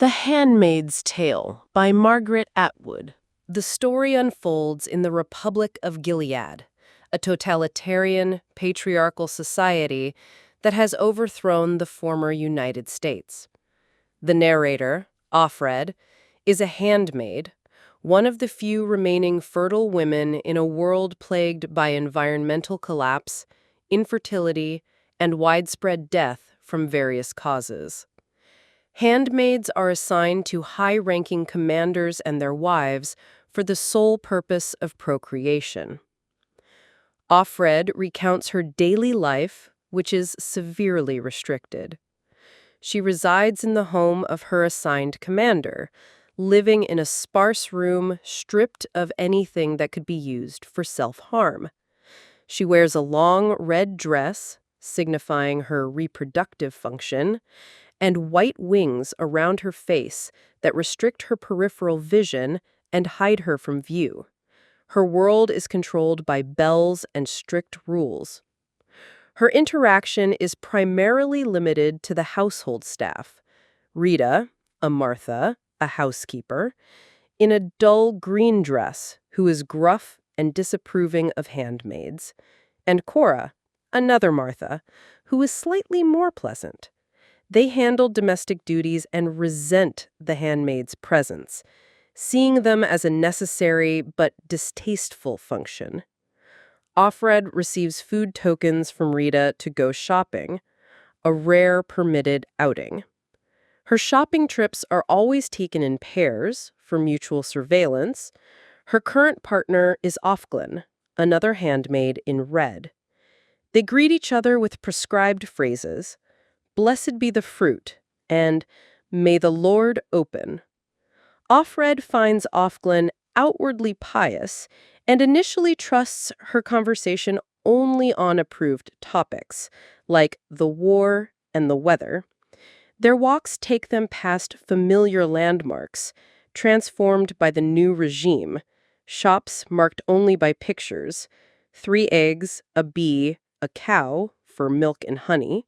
The Handmaid's Tale by Margaret Atwood. The story unfolds in the Republic of Gilead, a totalitarian, patriarchal society that has overthrown the former United States. The narrator, Offred, is a handmaid, one of the few remaining fertile women in a world plagued by environmental collapse, infertility, and widespread death from various causes. Handmaids are assigned to high-ranking commanders and their wives for the sole purpose of procreation. Offred recounts her daily life, which is severely restricted. She resides in the home of her assigned commander, living in a sparse room stripped of anything that could be used for self-harm. She wears a long red dress, signifying her reproductive function, and white wings around her face that restrict her peripheral vision and hide her from view. Her world is controlled by bells and strict rules. Her interaction is primarily limited to the household staff. Rita, a Martha, a housekeeper, in a dull green dress, who is gruff and disapproving of handmaids, and Cora, another Martha, who is slightly more pleasant. They handle domestic duties and resent the handmaid's presence, seeing them as a necessary but distasteful function. Offred receives food tokens from Rita to go shopping, a rare permitted outing. Her shopping trips are always taken in pairs for mutual surveillance. Her current partner is Offred, another handmaid in red. They greet each other with prescribed phrases, "Blessed be the fruit," and "May the Lord open." Offred finds Offred outwardly pious and initially trusts her conversation only on approved topics, like the war and the weather. Their walks take them past familiar landmarks, transformed by the new regime, shops marked only by pictures, 3 eggs, a bee, a cow for milk and honey,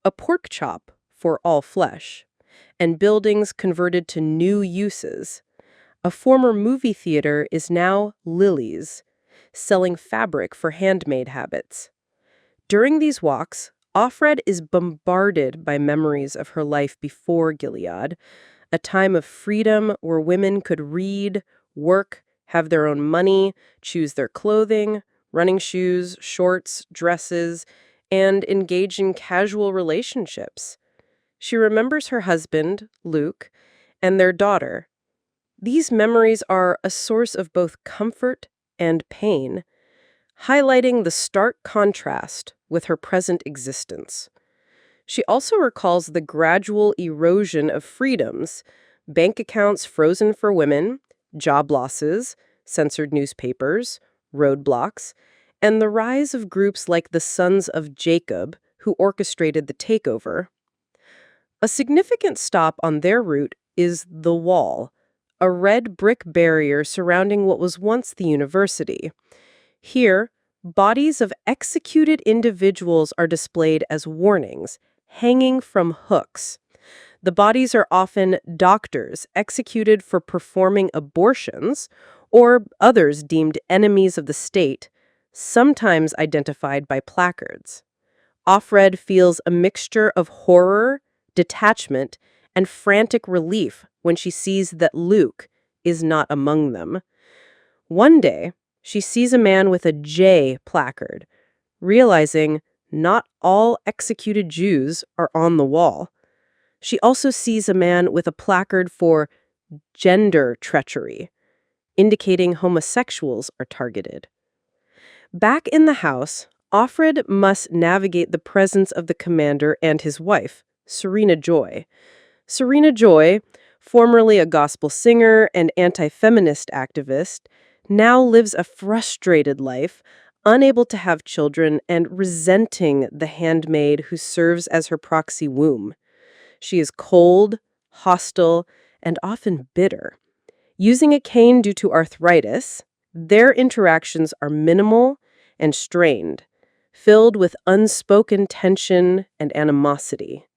a pork chop for all flesh, and buildings converted to new uses. A former movie theater is now Lily's, selling fabric for handmade habits. During these walks, Offred is bombarded by memories of her life before Gilead, a time of freedom where women could read, work, have their own money, choose their clothing, running shoes, shorts, dresses, and engage in casual relationships. She remembers her husband, Luke, and their daughter. These memories are a source of both comfort and pain, highlighting the stark contrast with her present existence. She also recalls the gradual erosion of freedoms, bank accounts frozen for women, job losses, censored newspapers, roadblocks, and the rise of groups like the Sons of Jacob, who orchestrated the takeover. A significant stop on their route is the Wall, a red brick barrier surrounding what was once the university. Here, bodies of executed individuals are displayed as warnings, hanging from hooks. The bodies are often doctors executed for performing abortions, or others deemed enemies of the state, sometimes identified by placards. Offred feels a mixture of horror, detachment, and frantic relief when she sees that Luke is not among them. One day, she sees a man with a J placard, realizing not all executed Jews are on the wall. She also sees a man with a placard for gender treachery, indicating homosexuals are targeted. Back in the house, Offred must navigate the presence of the commander and his wife, Serena Joy. Serena Joy, formerly a gospel singer and anti-feminist activist, now lives a frustrated life, unable to have children and resenting the handmaid who serves as her proxy womb. She is cold, hostile, and often bitter. Using a cane due to arthritis, their interactions are minimal and strained, filled with unspoken tension and animosity.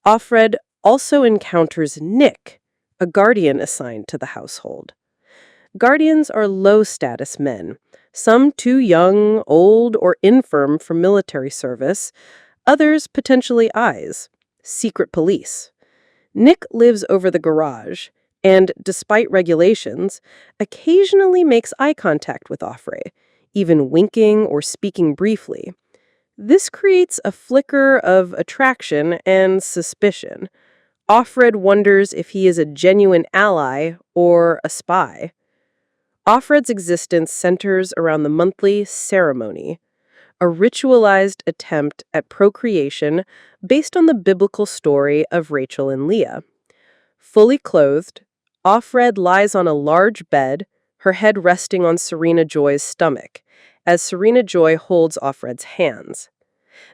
Offred also encounters Nick, a guardian assigned to the household. Guardians are low-status men, some too young, old, or infirm for military service, others potentially eyes, secret police. Nick lives over the garage and, despite regulations, occasionally makes eye contact with Offred, even winking or speaking briefly. This creates a flicker of attraction and suspicion. Offred wonders if he is a genuine ally or a spy. Offred's existence centers around the monthly ceremony, a ritualized attempt at procreation based on the biblical story of Rachel and Leah. Fully clothed, Offred lies on a large bed, her head resting on Serena Joy's stomach, as Serena Joy holds Offred's hands.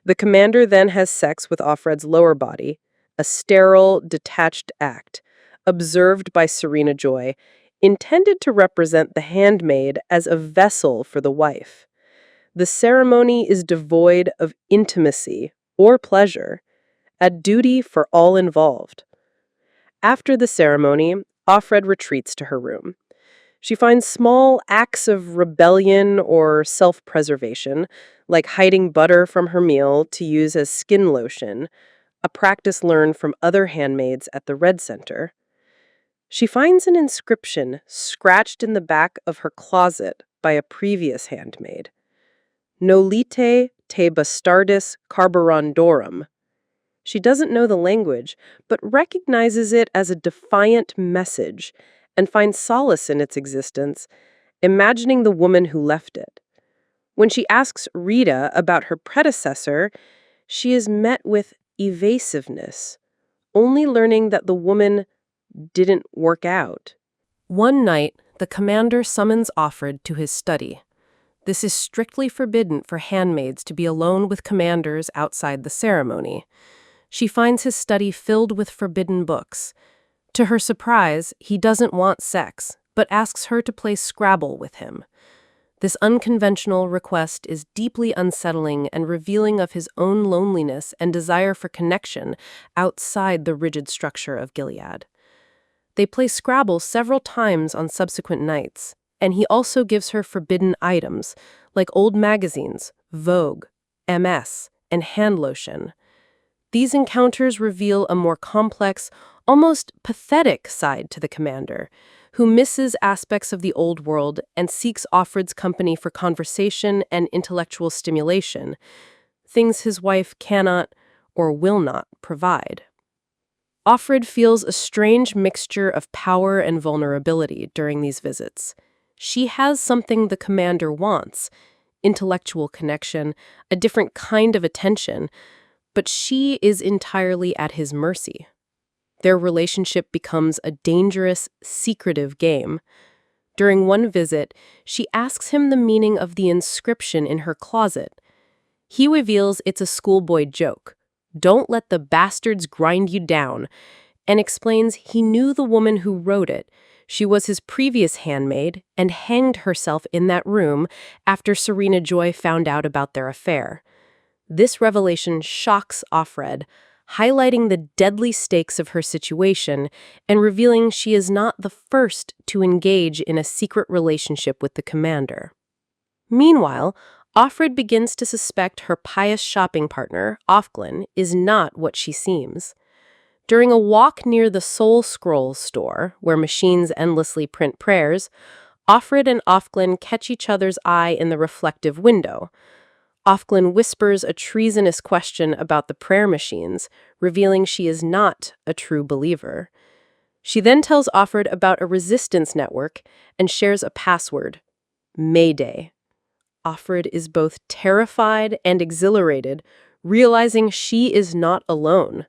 The commander then has sex with Offred's lower body, a sterile, detached act, observed by Serena Joy, intended to represent the handmaid as a vessel for the wife. The ceremony is devoid of intimacy or pleasure, a duty for all involved. After the ceremony, Offred retreats to her room. She finds small acts of rebellion or self-preservation, like hiding butter from her meal to use as skin lotion, a practice learned from other handmaids at the Red Center. She finds an inscription scratched in the back of her closet by a previous handmaid. Nolite te bastardis carborundorum. She doesn't know the language, but recognizes it as a defiant message and finds solace in its existence, imagining the woman who left it. When she asks Rita about her predecessor, she is met with evasiveness, only learning that the woman didn't work out. One night, the commander summons Offred to his study. This is strictly forbidden for handmaids to be alone with commanders outside the ceremony. She finds his study filled with forbidden books. To her surprise, he doesn't want sex, but asks her to play Scrabble with him. This unconventional request is deeply unsettling and revealing of his own loneliness and desire for connection outside the rigid structure of Gilead. They play Scrabble several times on subsequent nights, and he also gives her forbidden items, like old magazines, Vogue, MS, and hand lotion. These encounters reveal a more complex, almost pathetic side to the commander, who misses aspects of the old world and seeks Offred's company for conversation and intellectual stimulation, things his wife cannot or will not provide. Offred feels a strange mixture of power and vulnerability during these visits. She has something the commander wants, intellectual connection, a different kind of attention, but she is entirely at his mercy. Their relationship becomes a dangerous, secretive game. During one visit, she asks him the meaning of the inscription in her closet. He reveals it's a schoolboy joke. Don't let the bastards grind you down, and explains he knew the woman who wrote it. She was his previous handmaid and hanged herself in that room after Serena Joy found out about their affair. This revelation shocks Offred, highlighting the deadly stakes of her situation and revealing she is not the first to engage in a secret relationship with the commander. Meanwhile, Offred begins to suspect her pious shopping partner, Offglin, is not what she seems. During a walk near the Soul Scrolls store, where machines endlessly print prayers, Offred and Offglin catch each other's eye in the reflective window. Offglin whispers a treasonous question about the prayer machines, revealing she is not a true believer. She then tells Offred about a resistance network and shares a password, Mayday. Offred is both terrified and exhilarated, realizing she is not alone.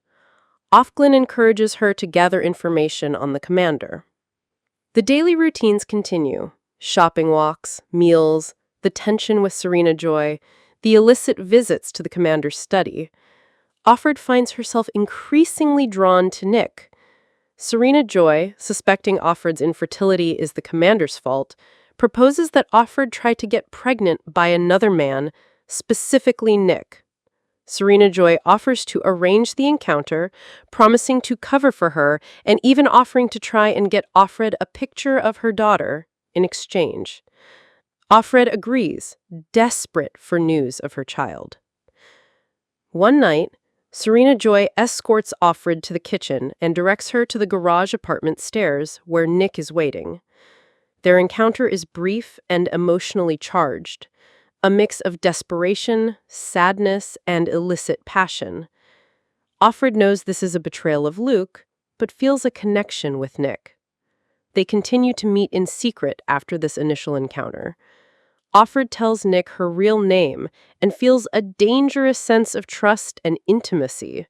Offglin encourages her to gather information on the commander. The daily routines continue: shopping walks, meals, the tension with Serena Joy, the illicit visits to the commander's study. Offred finds herself increasingly drawn to Nick. Serena Joy, suspecting Offred's infertility is the commander's fault, proposes that Offred try to get pregnant by another man, specifically Nick. Serena Joy offers to arrange the encounter, promising to cover for her and even offering to try and get Offred a picture of her daughter in exchange. Offred agrees, desperate for news of her child. One night, Serena Joy escorts Offred to the kitchen and directs her to the garage apartment stairs where Nick is waiting. Their encounter is brief and emotionally charged, a mix of desperation, sadness, and illicit passion. Offred knows this is a betrayal of Luke, but feels a connection with Nick. They continue to meet in secret after this initial encounter. Offred tells Nick her real name and feels a dangerous sense of trust and intimacy.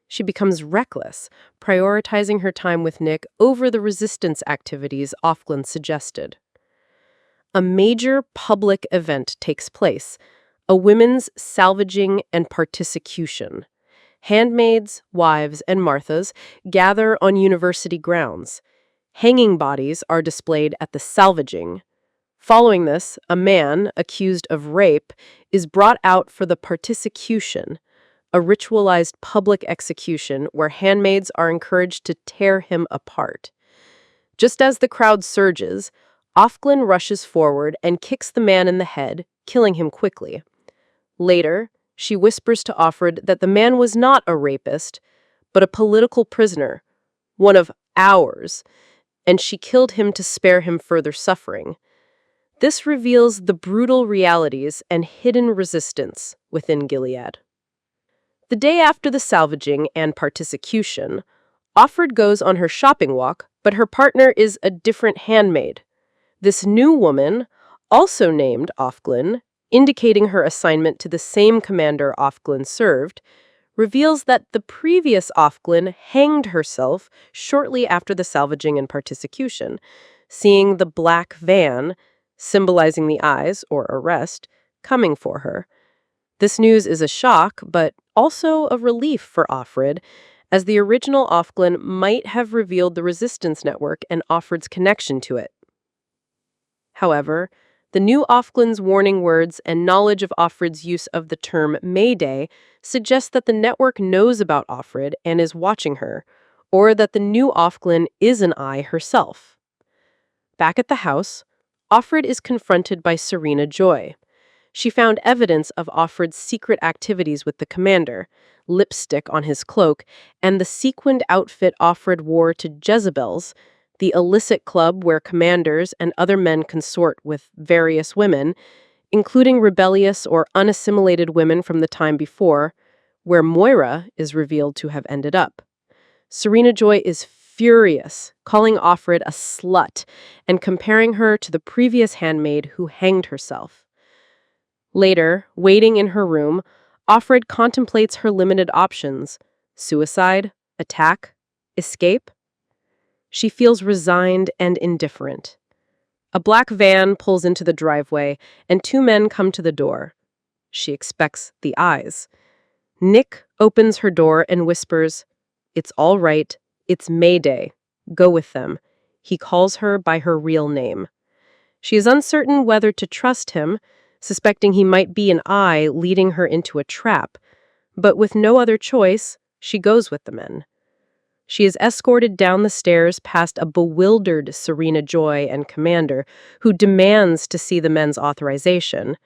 She becomes reckless, prioritizing her time with Nick over the resistance activities Offred suggested. A major public event takes place, a women's salvaging and particution. Handmaids, wives, and Marthas gather on university grounds. Hanging bodies are displayed at the salvaging. Following this, a man, accused of rape, is brought out for the particution, a ritualized public execution where handmaids are encouraged to tear him apart. Just as the crowd surges, Offred rushes forward and kicks the man in the head, killing him quickly. Later, she whispers to Offred that the man was not a rapist, but a political prisoner, one of ours, and she killed him to spare him further suffering. This reveals the brutal realities and hidden resistance within Gilead. The day after the salvaging and particution, Offred goes on her shopping walk, but her partner is a different handmaid. This new woman, also named Offred, indicating her assignment to the same commander Offred served, reveals that the previous Offred hanged herself shortly after the salvaging and particution, seeing the black van, symbolizing the eyes, or arrest, coming for her. This news is a shock, but also a relief for Offred, as the original Offred might have revealed the resistance network and Offred's connection to it. However, the new Offred's warning words and knowledge of Offred's use of the term Mayday suggest that the network knows about Offred and is watching her, or that the new Offred is an eye herself. Back at the house, Offred is confronted by Serena Joy. She found evidence of Offred's secret activities with the commander, lipstick on his cloak, and the sequined outfit Offred wore to Jezebel's, the illicit club where commanders and other men consort with various women, including rebellious or unassimilated women from the time before, where Moira is revealed to have ended up. Serena Joy is furious, calling Offred a slut and comparing her to the previous handmaid who hanged herself. Later, waiting in her room, Offred contemplates her limited options: suicide, attack, escape. She feels resigned and indifferent. A black van pulls into the driveway, and two men come to the door. She expects the eyes. Nick opens her door and whispers, "It's all right. It's Mayday. Go with them." He calls her by her real name. She is uncertain whether to trust him, suspecting he might be an eye leading her into a trap, but with no other choice, she goes with the men. She is escorted down the stairs past a bewildered Serena Joy and commander, who demands to see the men's authorization.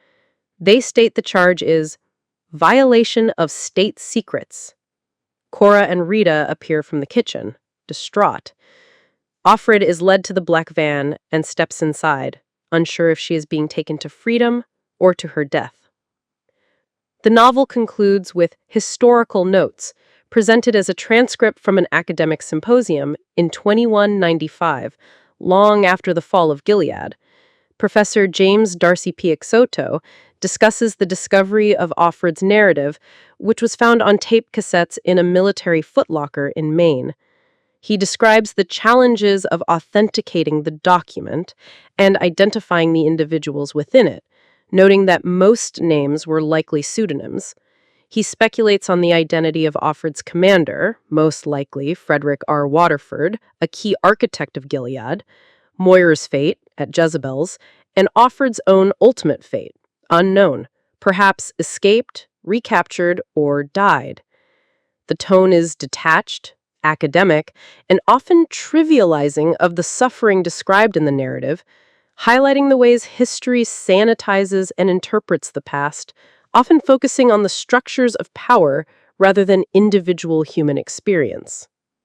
They state the charge is violation of state secrets. Cora and Rita appear from the kitchen, distraught. Offred is led to the black van and steps inside, unsure if she is being taken to freedom or to her death. The novel concludes with historical notes, presented as a transcript from an academic symposium in 2195, long after the fall of Gilead. Professor James Darcy Peixoto discusses the discovery of Offred's narrative, which was found on tape cassettes in a military footlocker in Maine. He describes the challenges of authenticating the document and identifying the individuals within it, noting that most names were likely pseudonyms. He speculates on the identity of Offred's commander, most likely Frederick R. Waterford, a key architect of Gilead, Moira's fate at Jezebel's, and Offred's own ultimate fate, unknown, perhaps escaped, recaptured, or died. The tone is detached, academic, and often trivializing of the suffering described in the narrative, highlighting the ways history sanitizes and interprets the past, often focusing on the structures of power rather than individual human experience.